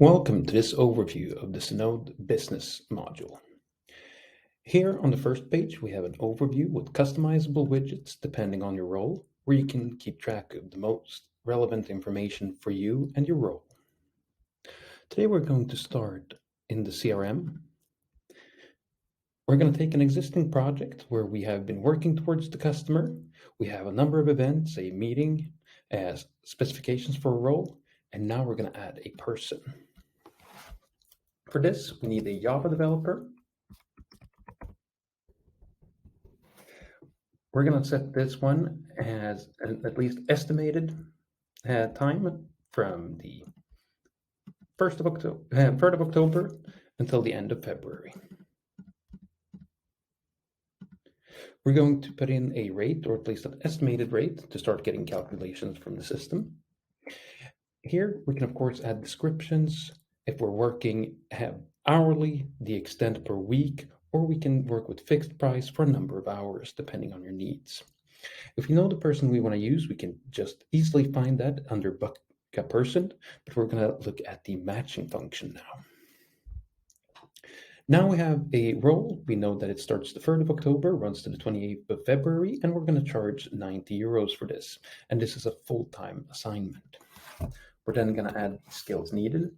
Welcome to this overview of the Synode Business module. Here on the first page, we have an overview with customizable widgets depending on your role, where you can keep track of the most relevant information for you and your role. Today, we're going to start in the CRM. We're going to take an existing project where we have been working towards the customer. We have a number of events, a meeting, specifications for a role, and now we're going to add a person. For this, we need a Java developer. We're going to set this one as at least estimated time from the 3rd of October until the end of February. We're going to put in a rate, or at least an estimated rate, to start getting calculations from the system. Here, we can, of course, add descriptions. If we're working hourly, the extent per week, or we can work with fixed price for a number of hours, depending on your needs. If we know the person we want to use, we can just easily find that under book a person, but we're going to look at the matching function now. Now we have a role. We know that it starts the 3rd of October, runs to the 28th of February, and we're going to charge 90 euros for this. And this is a full-time assignment. We're then going to add skills needed.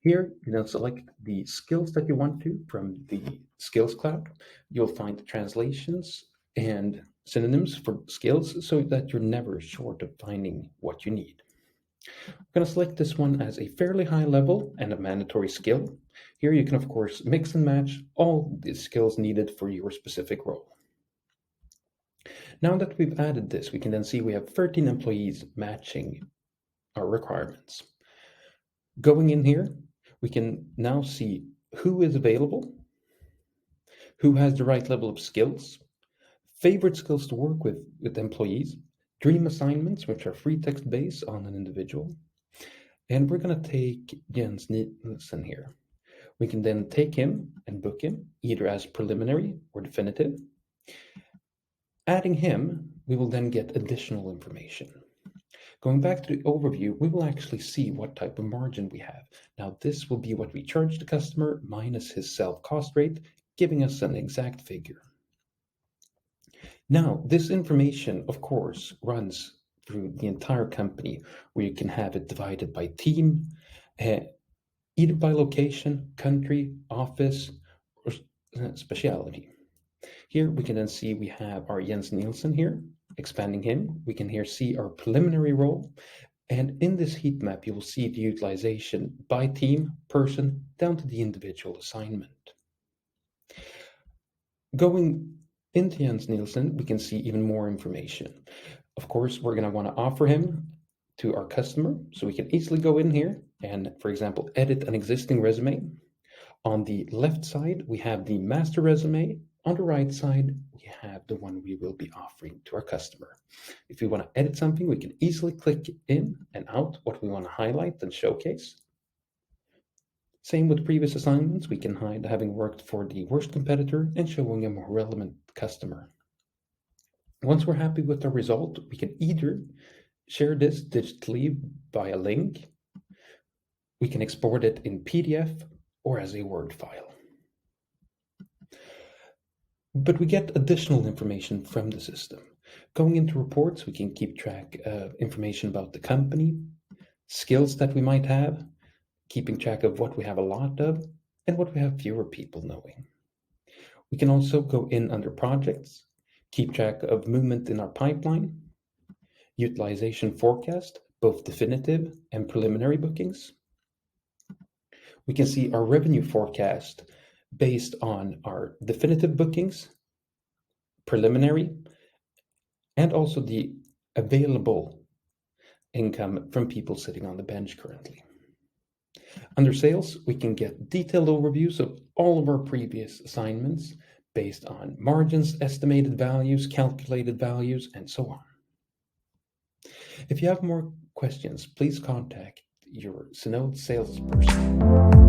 Here, you then select the skills that you want to from the Skills Cloud. You'll find the translations and synonyms for skills so that you're never short of finding what you need. We're going to select this one as a fairly high level and a mandatory skill. Here you can, of course, mix and match all the skills needed for your specific role. Now that we've added this, we can then see we have 13 employees matching our requirements. Going in here, we can now see who is available, who has the right level of skills, favorite skills to work with employees, dream assignments, which are free text based on an individual. And we're going to take Jens Nielsen here. We can then take him and book him either as preliminary or definitive. Adding him, we will then get additional information. Going back to the overview, we will actually see what type of margin we have. Now, this will be what we charge the customer minus his self-cost rate, giving us an exact figure. Now, this information, of course, runs through the entire company, where you can have it divided by team, either by location, country, office, or specialty. Here we can then see we have our Jens Nielsen here. Expanding him, we can here see our preliminary role. And in this heat map, you will see the utilization by team, person, down to the individual assignment. Going into Jens Nielsen, we can see even more information. Of course, we're going to want to offer him to our customer, so we can easily go in here and, for example, edit an existing resume. On the left side, we have the master resume. On the right side, we have the one we will be offering to our customer. If we want to edit something, we can easily click in and out what we want to highlight and showcase. Same with previous assignments, we can hide having worked for the worst competitor and showing a more relevant customer. Once we're happy with the result, we can either share this digitally by a link, we can export it in PDF or as a Word file. But we get additional information from the system. Going into reports, we can keep track of information about the company, skills that we might have, keeping track of what we have a lot of, and what we have fewer people knowing. We can also go in under projects, keep track of movement in our pipeline, utilization forecast, both definitive and preliminary bookings. We can see our revenue forecast based on our definitive bookings, preliminary, and also the available income from people sitting on the bench currently. Under sales, we can get detailed overviews of all of our previous assignments based on margins, estimated values, calculated values, and so on. If you have more questions, please contact your Synode salesperson.